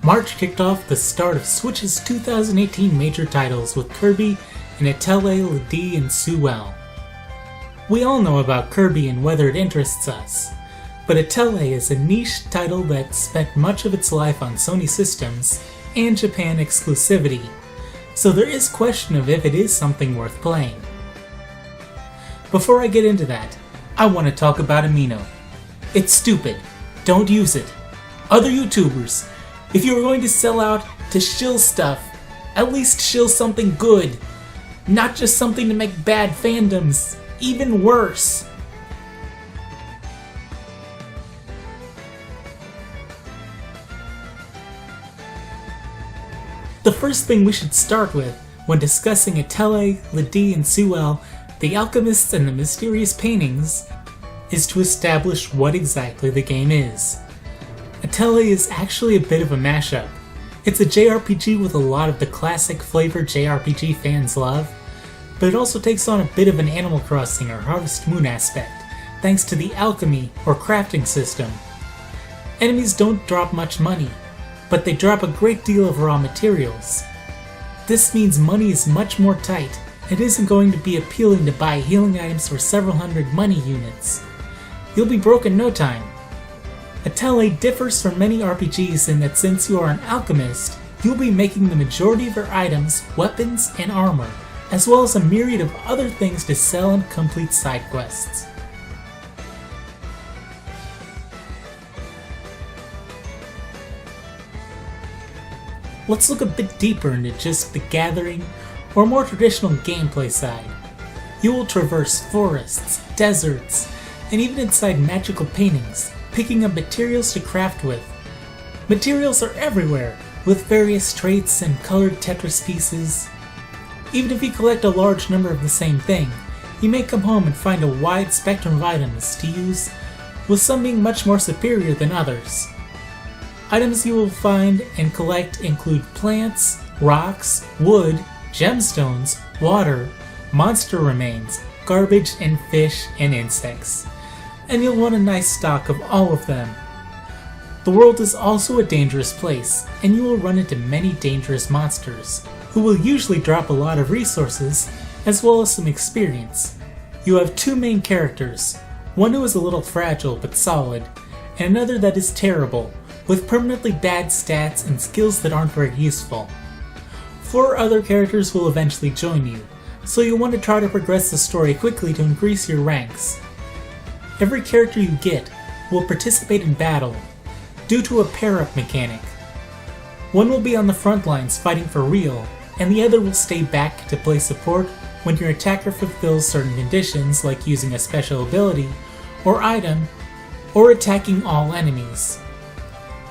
March kicked off the start of Switch's 2018 major titles with Kirby and Atelier Lydie Suelle. We all know about Kirby and whether it interests us, but Atelier is a niche title that spent much of its life on Sony systems and Japan exclusivity, so there is question of if it is something worth playing. Before I get into that, I want to talk about Amino. It's stupid. Don't use it. Other YouTubers, if you are going to sell out to shill stuff, at least shill something good, not just something to make bad fandoms even worse. The first thing we should start with when discussing Atelier Lydie Suelle, The Alchemists and the Mysterious Paintings, is to establish what exactly the game is. Atelier is actually a bit of a mashup. It's a JRPG with a lot of the classic flavor JRPG fans love, but it also takes on a bit of an Animal Crossing or Harvest Moon aspect, thanks to the Alchemy or crafting system. Enemies don't drop much money, but they drop a great deal of raw materials. This means money is much more tight. It isn't going to be appealing to buy healing items for several hundred money units. You'll be broke in no time. Atelier differs from many RPGs in that since you are an alchemist, you'll be making the majority of your items, weapons, and armor, as well as a myriad of other things to sell and complete side quests. Let's look a bit deeper into just the gathering, or more traditional gameplay side. You will traverse forests, deserts, and even inside magical paintings, picking up materials to craft with. Materials are everywhere, with various traits and colored Tetris pieces. Even if you collect a large number of the same thing, you may come home and find a wide spectrum of items to use, with some being much more superior than others. Items you will find and collect include plants, rocks, wood, gemstones, water, monster remains, garbage and fish and insects. And you'll want a nice stock of all of them. The world is also a dangerous place, and you will run into many dangerous monsters, who will usually drop a lot of resources, as well as some experience. You have two main characters, one who is a little fragile but solid, and another that is terrible, with permanently bad stats and skills that aren't very useful. 4 other characters will eventually join you, so you'll want to try to progress the story quickly to increase your ranks. Every character you get will participate in battle, due to a pair-up mechanic. One will be on the front lines fighting for real, and the other will stay back to play support when your attacker fulfills certain conditions like using a special ability or item, or attacking all enemies.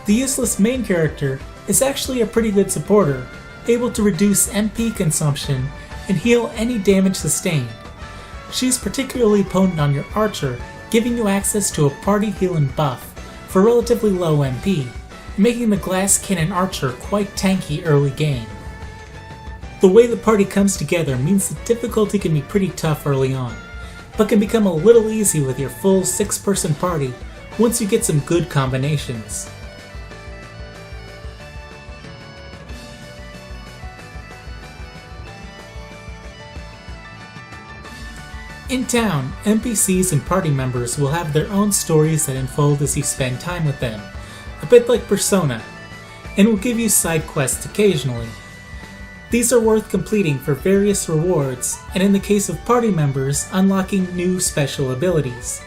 The useless main character is actually a pretty good supporter, able to reduce MP consumption and heal any damage sustained. She's particularly potent on your archer, giving you access to a party heal and buff for relatively low MP, making the glass cannon archer quite tanky early game. The way the party comes together means the difficulty can be pretty tough early on, but can become a little easy with your full 6-person party once you get some good combinations. In town, NPCs and party members will have their own stories that unfold as you spend time with them, a bit like Persona, and will give you side quests occasionally. These are worth completing for various rewards, and in the case of party members, unlocking new special abilities.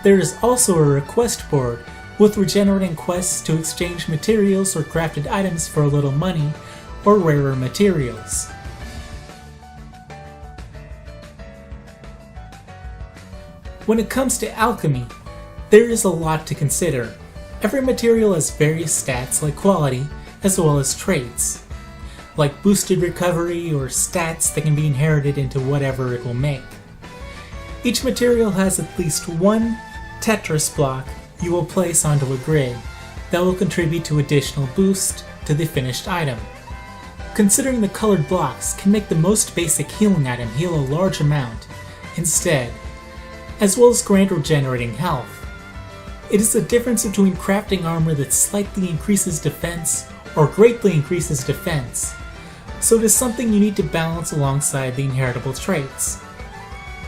There is also a request board, with regenerating quests to exchange materials or crafted items for a little money, or rarer materials. When it comes to alchemy, there is a lot to consider. Every material has various stats like quality, as well as traits, like boosted recovery or stats that can be inherited into whatever it will make. Each material has at least one Tetris block you will place onto a grid that will contribute to additional boost to the finished item. Considering the colored blocks can make the most basic healing item heal a large amount instead, as well as grant regenerating health. It is the difference between crafting armor that slightly increases defense or greatly increases defense, so it is something you need to balance alongside the inheritable traits.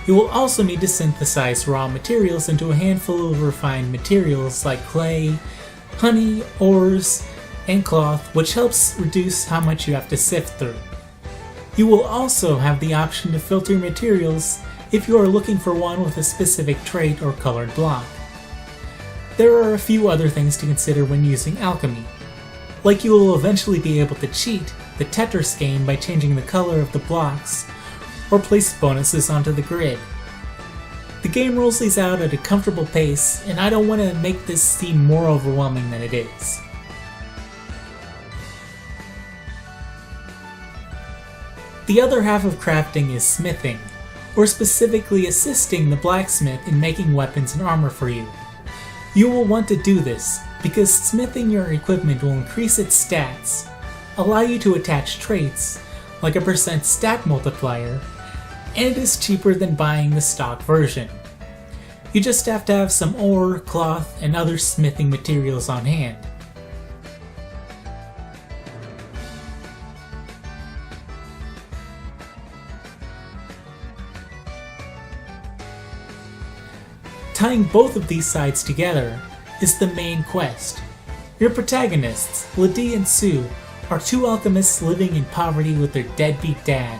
You will also need to synthesize raw materials into a handful of refined materials like clay, honey, ores, and cloth, which helps reduce how much you have to sift through. You will also have the option to filter your materials if you are looking for one with a specific trait or colored block. There are a few other things to consider when using alchemy, like you will eventually be able to cheat the Tetris game by changing the color of the blocks or place bonuses onto the grid. The game rolls these out at a comfortable pace, and I don't want to make this seem more overwhelming than it is. The other half of crafting is smithing, or specifically assisting the blacksmith in making weapons and armor for you. You will want to do this because smithing your equipment will increase its stats, allow you to attach traits, like a % stat multiplier, and it is cheaper than buying the stock version. You just have to have some ore, cloth, and other smithing materials on hand. Tying both of these sides together is the main quest. Your protagonists, Lydie and Sue, are two alchemists living in poverty with their deadbeat dad.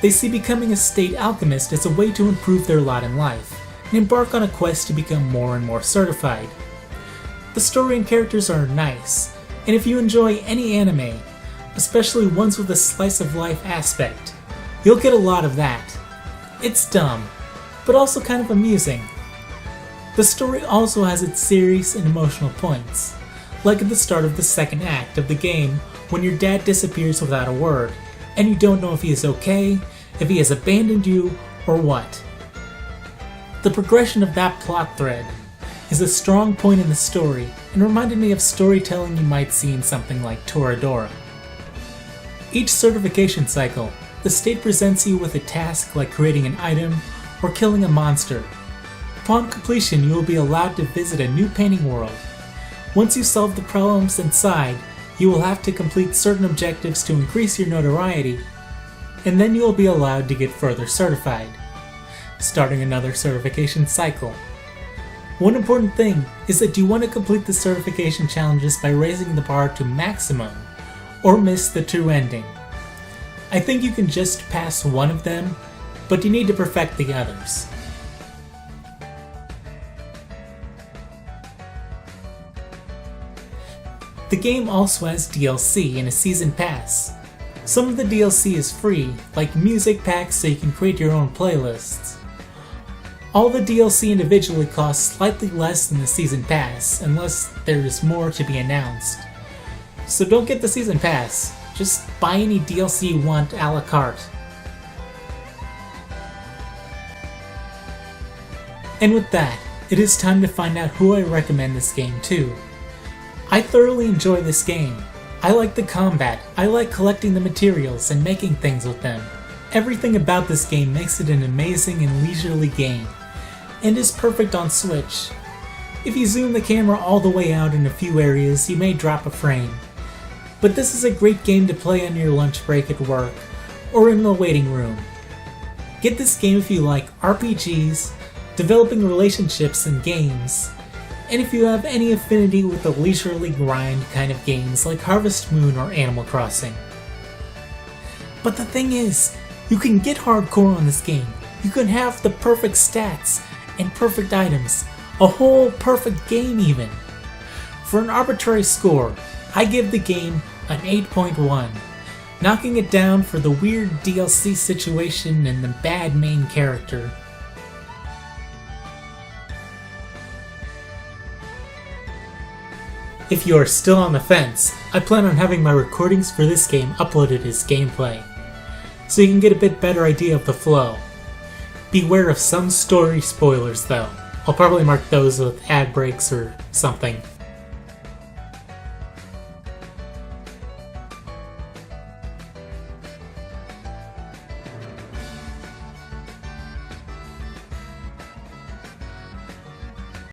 They see becoming a state alchemist as a way to improve their lot in life, and embark on a quest to become more and more certified. The story and characters are nice, and if you enjoy any anime, especially ones with a slice of life aspect, you'll get a lot of that. It's dumb, but also kind of amusing. The story also has its serious and emotional points, like at the start of the second act of the game when your dad disappears without a word, and you don't know if he is okay, if he has abandoned you, or what. The progression of that plot thread is a strong point in the story and reminded me of storytelling you might see in something like Toradora. Each certification cycle, the state presents you with a task like creating an item or killing a monster. Upon completion, you will be allowed to visit a new painting world. Once you solve the problems inside, you will have to complete certain objectives to increase your notoriety, and then you will be allowed to get further certified, starting another certification cycle. One important thing is that you want to complete the certification challenges by raising the bar to maximum, or miss the true ending. I think you can just pass one of them, but you need to perfect the others. The game also has DLC and a season pass. Some of the DLC is free, like music packs so you can create your own playlists. All the DLC individually costs slightly less than the season pass, unless there is more to be announced. So don't get the season pass, just buy any DLC you want a la carte. And with that, it is time to find out who I recommend this game to. I thoroughly enjoy this game. I like the combat, I like collecting the materials and making things with them. Everything about this game makes it an amazing and leisurely game, and is perfect on Switch. If you zoom the camera all the way out in a few areas, you may drop a frame. But this is a great game to play on your lunch break at work, or in the waiting room. Get this game if you like RPGs, developing relationships and games, and if you have any affinity with the leisurely grind kind of games like Harvest Moon or Animal Crossing. But the thing is, you can get hardcore on this game. You can have the perfect stats and perfect items, a whole perfect game even. For an arbitrary score, I give the game an 8.1, knocking it down for the weird DLC situation and the bad main character. If you are still on the fence, I plan on having my recordings for this game uploaded as gameplay, so you can get a bit better idea of the flow. Beware of some story spoilers though. I'll probably mark those with ad breaks or something.